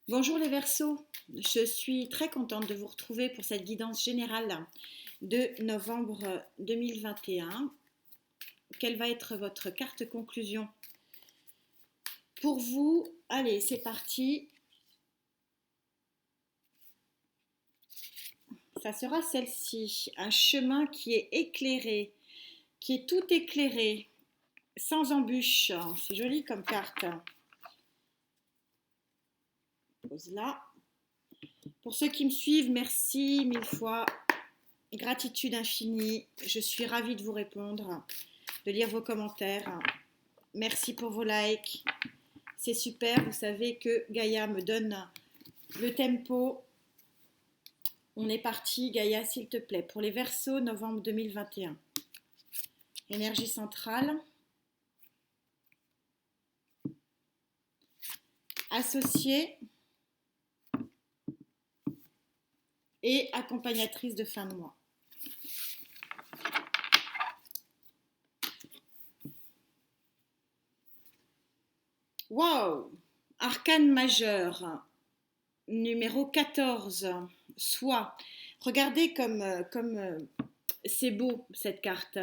Bonjour les Verseaux, je suis très contente de vous retrouver pour cette guidance générale de novembre 2021. Quelle va être votre carte conclusion pour vous? Allez, c'est parti. Ça sera celle-ci, un chemin qui est éclairé, qui est tout éclairé, sans embûches. C'est joli comme carte. Pose là. Pour ceux qui me suivent, merci mille fois. Gratitude infinie. Je suis ravie de vous répondre, de lire vos commentaires. Merci pour vos likes. C'est super. Vous savez que Gaïa me donne le tempo. On est parti, Gaïa, s'il te plaît. Pour les Verseaux, novembre 2021. Énergie centrale. Associée et accompagnatrice de fin de mois. Wow! Arcane majeur, numéro 14, soit. Regardez comme c'est beau cette carte.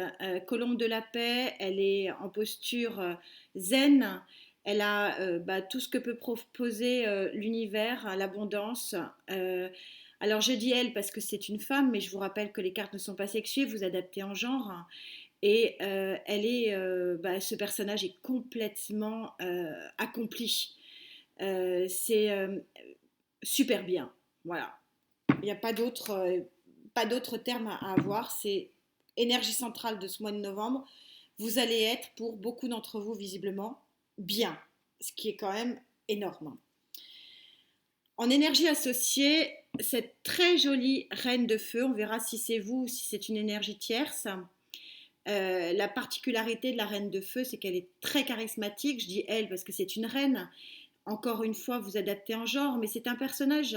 Colombe de la paix, elle est en posture zen. Elle a tout ce que peut proposer l'univers, l'abondance. Alors je dis elle parce que c'est une femme, mais je vous rappelle que les cartes ne sont pas sexuées, vous adaptez en genre. Et ce personnage est complètement accompli. C'est super bien. Voilà. Il n'y a pas d'autre terme à avoir. C'est énergie centrale de ce mois de novembre. Vous allez être, pour beaucoup d'entre vous, visiblement, bien. Ce qui est quand même énorme. En énergie associée, cette très jolie reine de feu, on verra si c'est vous ou si c'est une énergie tierce. La particularité de la reine de feu, c'est qu'elle est très charismatique. Je dis elle parce que c'est une reine. Encore une fois, vous adaptez en genre, mais c'est un personnage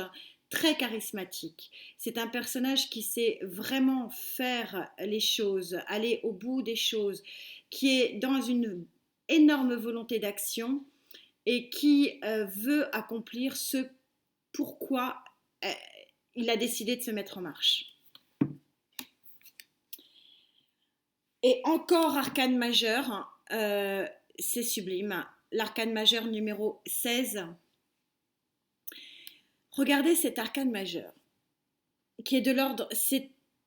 très charismatique. C'est un personnage qui sait vraiment faire les choses, aller au bout des choses, qui est dans une énorme volonté d'action et qui veut accomplir ce pourquoi euh, il a décidé de se mettre en marche. Et encore arcane majeur, c'est sublime. L'arcane majeur numéro 16. Regardez cet arcane majeur, qui est de l'ordre,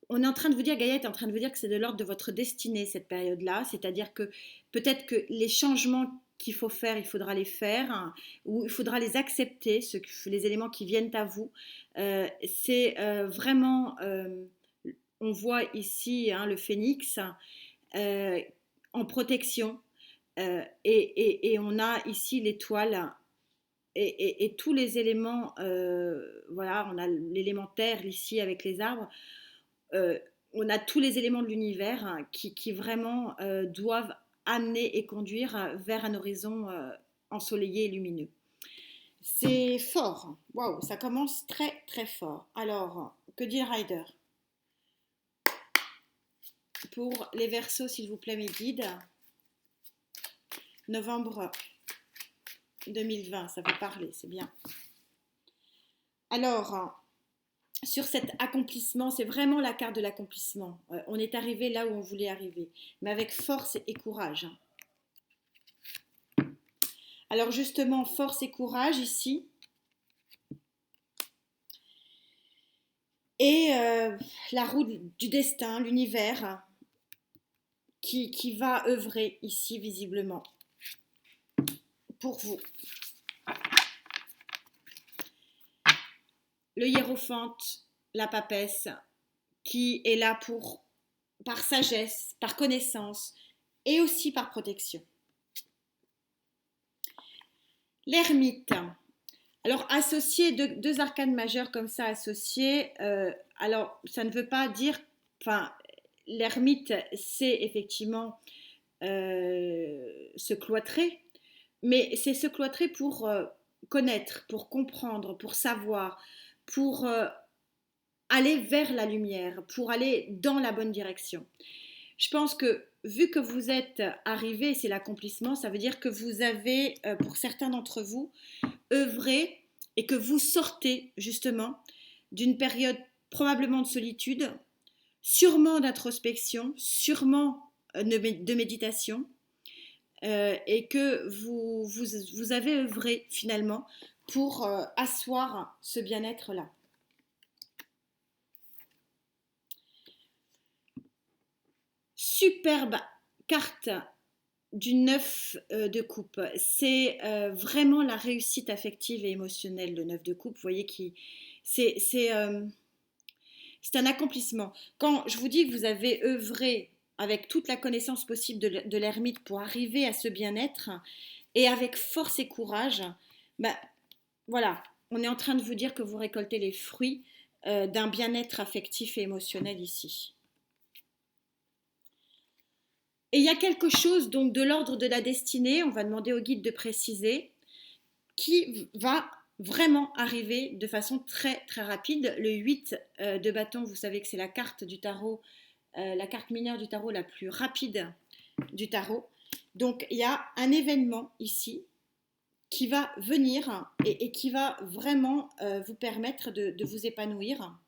on est en train de vous dire, Gaïa est en train de vous dire que c'est de l'ordre de votre destinée, cette période-là, c'est-à-dire que peut-être que les changements qu'il faut faire, il faudra les faire, hein, ou il faudra les accepter, les éléments qui viennent à vous. C'est vraiment, on voit ici le phénix euh, en protection, et on a ici l'étoile et tous les éléments, voilà, on a l'élément terre ici avec les arbres, euh, on a tous les éléments de l'univers qui vraiment doivent amener et conduire vers un horizon ensoleillé et lumineux. C'est fort, waouh, ça commence très très fort. Alors, que dit Ryder? Pour les Verseaux, s'il vous plaît, mes guides, novembre 2020, ça peut parler, c'est bien. Alors, sur cet accomplissement, c'est vraiment la carte de l'accomplissement. On est arrivé là où on voulait arriver, mais avec force et courage. Alors justement, force et courage ici. Et la roue du destin, l'univers, qui va œuvrer ici visiblement pour vous. Le hiérophante, la papesse, qui est là par sagesse, par connaissance et aussi par protection. L'ermite. Alors, associer deux arcanes majeures comme ça, associés, alors ça ne veut pas dire, enfin, l'ermite, c'est effectivement se cloîtrer, mais c'est se cloîtrer pour connaître, pour comprendre, pour savoir, pour aller vers la lumière, pour aller dans la bonne direction. Je pense que vu que vous êtes arrivé, c'est l'accomplissement, ça veut dire que vous avez, pour certains d'entre vous, œuvré et que vous sortez justement d'une période probablement de solitude, sûrement d'introspection, sûrement de méditation, et que vous avez œuvré finalement pour asseoir ce bien-être-là. Superbe carte du 9 de coupe. C'est vraiment la réussite affective et émotionnelle, le 9 de coupe. Vous voyez, c'est un accomplissement. Quand je vous dis que vous avez œuvré avec toute la connaissance possible de l'ermite pour arriver à ce bien-être, et avec force et courage, ben, voilà, on est en train de vous dire que vous récoltez les fruits d'un bien-être affectif et émotionnel ici. Et il y a quelque chose donc de l'ordre de la destinée, on va demander au guide de préciser, qui va vraiment arriver de façon très très rapide. Le 8 de bâton, vous savez que c'est la carte du tarot, la carte mineure du tarot la plus rapide du tarot. Donc il y a un événement ici qui va venir et qui va vraiment vous permettre de vous épanouir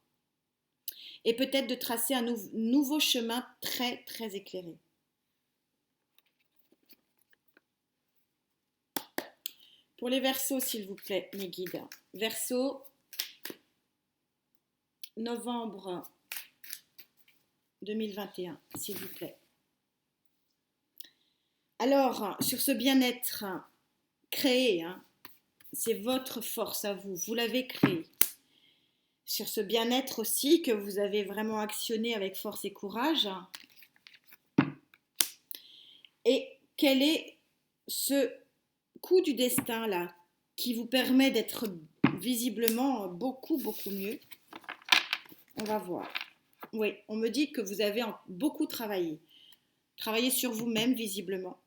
et peut-être de tracer un nouveau chemin très très éclairé. Pour les Verseaux, s'il vous plaît, mes guides. Verseau, novembre 2021, s'il vous plaît. Alors, sur ce bien-être créé, c'est votre force à vous, vous l'avez créé. Sur ce bien-être aussi que vous avez vraiment actionné avec force et courage. Et quel est ce coup du destin là qui vous permet d'être visiblement beaucoup mieux? On va voir. Oui, on me dit que vous avez beaucoup travaillé sur vous-même visiblement.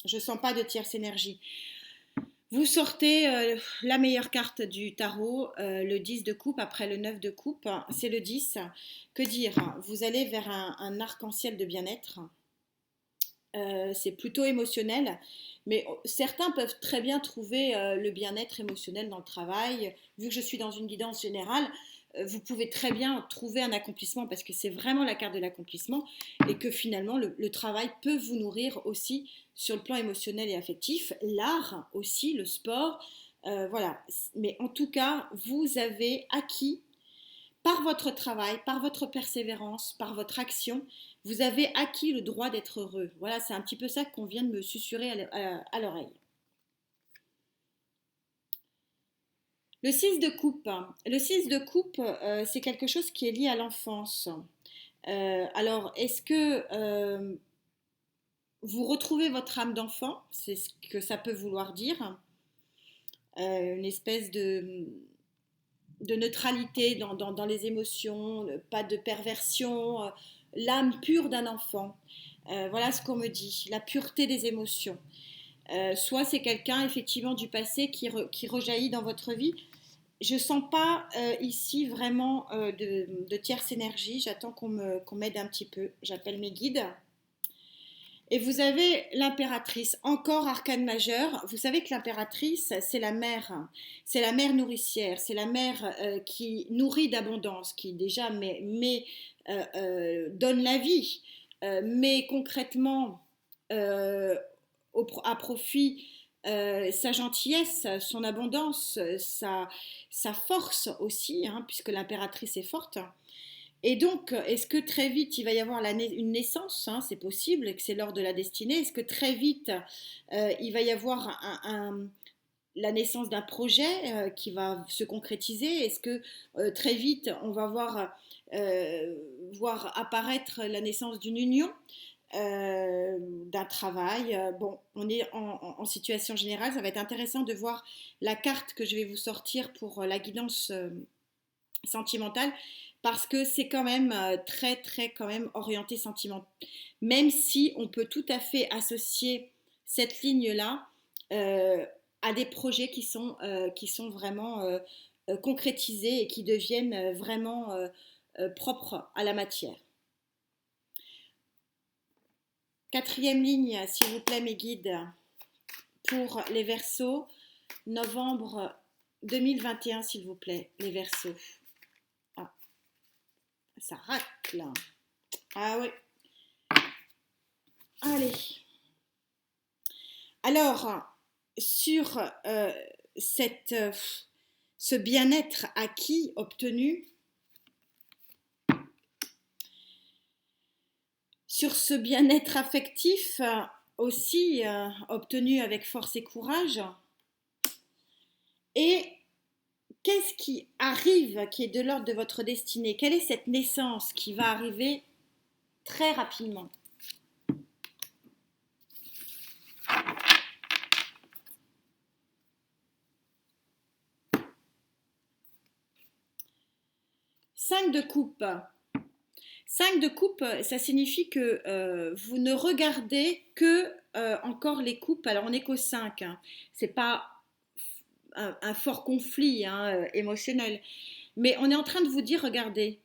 Je ne sens pas de tierce énergie. Vous sortez la meilleure carte du tarot, le 10 de coupe après le 9 de coupe, c'est le 10. Que dire? Vous allez vers un arc-en-ciel de bien-être. C'est plutôt émotionnel, mais certains peuvent très bien trouver le bien-être émotionnel dans le travail. Vu que je suis dans une guidance générale, vous pouvez très bien trouver un accomplissement parce que c'est vraiment la carte de l'accomplissement et que finalement le travail peut vous nourrir aussi sur le plan émotionnel et affectif, l'art aussi, le sport, voilà. Mais en tout cas, vous avez acquis par votre travail, par votre persévérance, par votre action, vous avez acquis le droit d'être heureux. Voilà, c'est un petit peu ça qu'on vient de me susurrer à l'oreille. Le 6 de coupe. Le 6 de coupe, c'est quelque chose qui est lié à l'enfance. Alors, est-ce que vous retrouvez votre âme d'enfant? C'est ce que ça peut vouloir dire. Une espèce de neutralité dans les émotions, pas de perversion, l'âme pure d'un enfant. Voilà ce qu'on me dit, la pureté des émotions. Soit c'est quelqu'un effectivement du passé qui rejaillit dans votre vie. Je ne sens pas ici vraiment de tierce énergie. J'attends qu'on m'aide un petit peu. J'appelle mes guides. Et vous avez l'impératrice, encore arcane majeur. Vous savez que l'impératrice, c'est la mère nourricière, c'est la mère qui nourrit d'abondance, qui déjà donne la vie, mais concrètement à profit sa gentillesse, son abondance, sa force aussi, puisque l'impératrice est forte. Et donc, est-ce que très vite, il va y avoir une naissance, c'est possible, que c'est l'heure de la destinée. Est-ce que très vite, il va y avoir la naissance d'un projet qui va se concrétiser? Est-ce que très vite, on va voir apparaître la naissance d'une union, d'un travail? Bon, on est en situation générale. Ça va être intéressant de voir la carte que je vais vous sortir pour la guidance sentimentale, parce que c'est quand même très très quand même orienté sentiment, même si on peut tout à fait associer cette ligne là à des projets qui sont vraiment concrétisés et qui deviennent vraiment propres à la matière. Quatrième ligne, s'il vous plaît, mes guides, pour les Verseaux, novembre 2021, s'il vous plaît, les Verseaux. Ah, ça racle. Ah oui. Allez. Alors, sur ce bien-être acquis, obtenu, sur ce bien-être affectif aussi obtenu avec force et courage, et qu'est-ce qui arrive, qui est de l'ordre de votre destinée? Quelle est cette naissance qui va arriver très rapidement? Cinq de coupe. 5 de coupe, ça signifie que vous ne regardez que encore les coupes. Alors on n'est qu'au 5, hein. C'est pas un fort conflit hein, émotionnel. Mais on est en train de vous dire, regardez,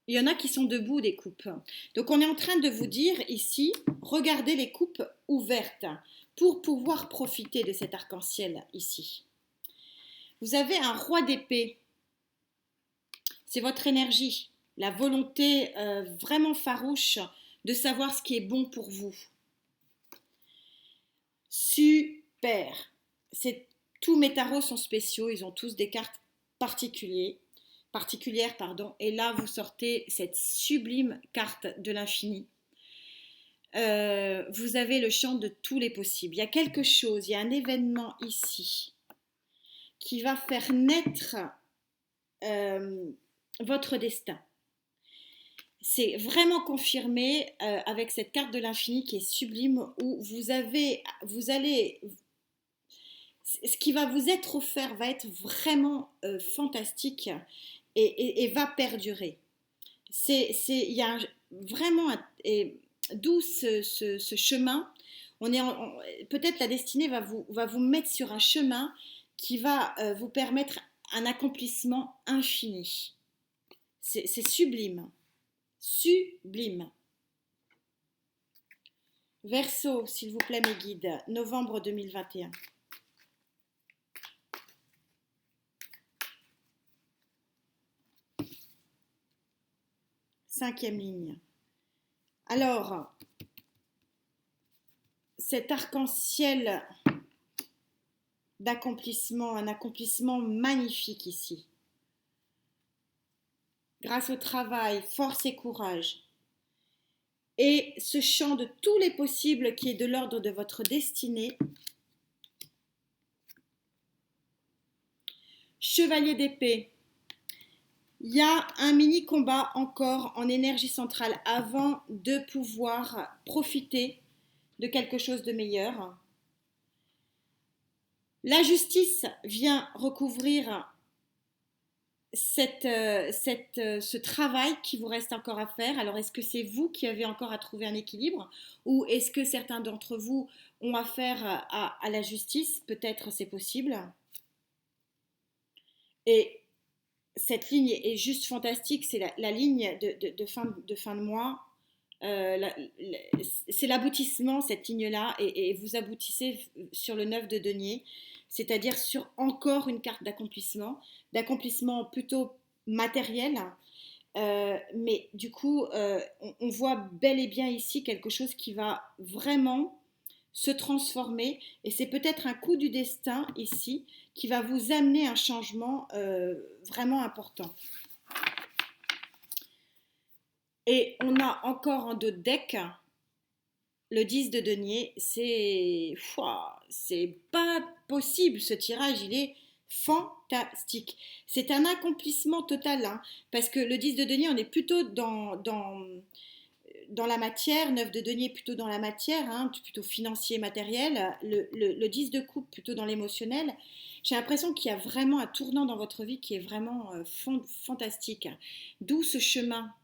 il y en a qui sont debout des coupes. Donc on est en train de vous dire ici, regardez les coupes ouvertes pour pouvoir profiter de cet arc-en-ciel ici. Vous avez un roi d'épée. C'est votre énergie, la volonté vraiment farouche de savoir ce qui est bon pour vous. Super. Tous mes tarots sont spéciaux, ils ont tous des cartes particulières, et là vous sortez cette sublime carte de l'infini. Vous avez le champ de tous les possibles. Il y a quelque chose, il y a un événement ici qui va faire naître votre destin. C'est vraiment confirmé avec cette carte de l'infini qui est sublime, où ce qui va vous être offert va être vraiment fantastique et va perdurer. Il y a vraiment d'où ce chemin. Peut-être la destinée va vous mettre sur un chemin qui va vous permettre un accomplissement infini. C'est sublime. Sublime. Verseau, s'il vous plaît, mes guides, novembre 2021. Cinquième ligne. Alors, cet arc-en-ciel d'accomplissement, un accomplissement magnifique ici. Grâce au travail, force et courage. Et ce champ de tous les possibles qui est de l'ordre de votre destinée. Chevalier d'épée. Il y a un mini combat encore en énergie centrale avant de pouvoir profiter de quelque chose de meilleur. La justice vient recouvrir ce travail qui vous reste encore à faire. Alors, est-ce que c'est vous qui avez encore à trouver un équilibre, ou est-ce que certains d'entre vous ont affaire à la justice? Peut-être c'est possible. Et cette ligne est juste fantastique. C'est la ligne de fin de mois. C'est l'aboutissement, cette ligne-là, et vous aboutissez sur le 9 de denier, c'est-à-dire sur encore une carte d'accomplissement plutôt matériel, mais du coup, on voit bel et bien ici quelque chose qui va vraiment se transformer, et c'est peut-être un coup du destin ici qui va vous amener un changement vraiment important. Et on a encore en dos de deck le 10 de denier. C'est pas possible, ce tirage, il est fantastique. C'est un accomplissement total, hein, parce que le 10 de denier, on est plutôt dans la matière, 9 de denier plutôt dans la matière, hein, plutôt financier, matériel, le 10 de coupe plutôt dans l'émotionnel. J'ai l'impression qu'il y a vraiment un tournant dans votre vie qui est vraiment fantastique. D'où ce chemin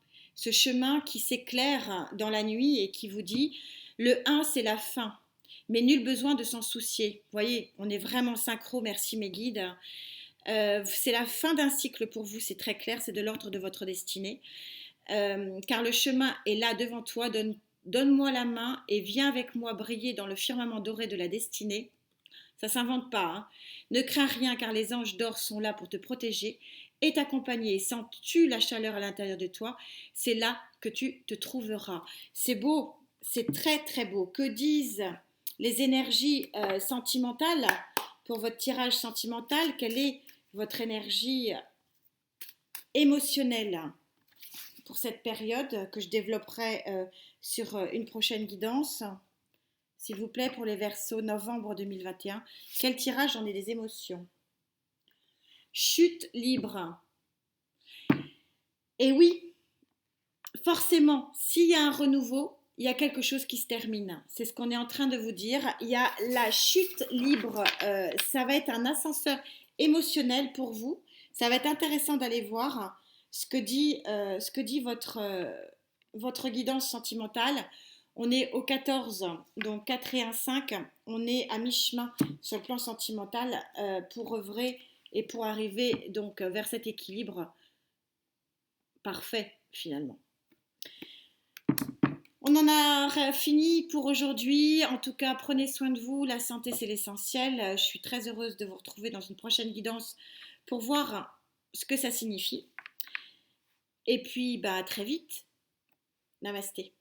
qui s'éclaire dans la nuit et qui vous dit, le 1 c'est la fin, mais nul besoin de s'en soucier. Vous voyez, on est vraiment synchro, merci mes guides. C'est la fin d'un cycle pour vous, c'est très clair, c'est de l'ordre de votre destinée. Car le chemin est là devant toi, donne-moi la main et viens avec moi briller dans le firmament doré de la destinée. Ça s'invente pas, hein. Ne crains rien car les anges d'or sont là pour te protéger et t'accompagner. Sens-tu la chaleur à l'intérieur de toi? C'est là que tu te trouveras. C'est beau, c'est très très beau. Que disent les énergies sentimentales pour votre tirage sentimental? Quelle est votre énergie émotionnelle pour cette période que je développerai sur une prochaine guidance? S'il vous plaît, pour les Verseaux, novembre 2021. Quel tirage? J'en ai des émotions. Chute libre. Et oui, forcément, s'il y a un renouveau, il y a quelque chose qui se termine. C'est ce qu'on est en train de vous dire. Il y a la chute libre. Ça va être un ascenseur émotionnel pour vous. Ça va être intéressant d'aller voir ce que dit votre guidance sentimentale. On est au 14, donc 4 et 1, 5. On est à mi-chemin sur le plan sentimental pour œuvrer et pour arriver donc vers cet équilibre parfait finalement. On en a fini pour aujourd'hui. En tout cas, prenez soin de vous. La santé, c'est l'essentiel. Je suis très heureuse de vous retrouver dans une prochaine guidance pour voir ce que ça signifie. Et puis, à très vite. Namasté.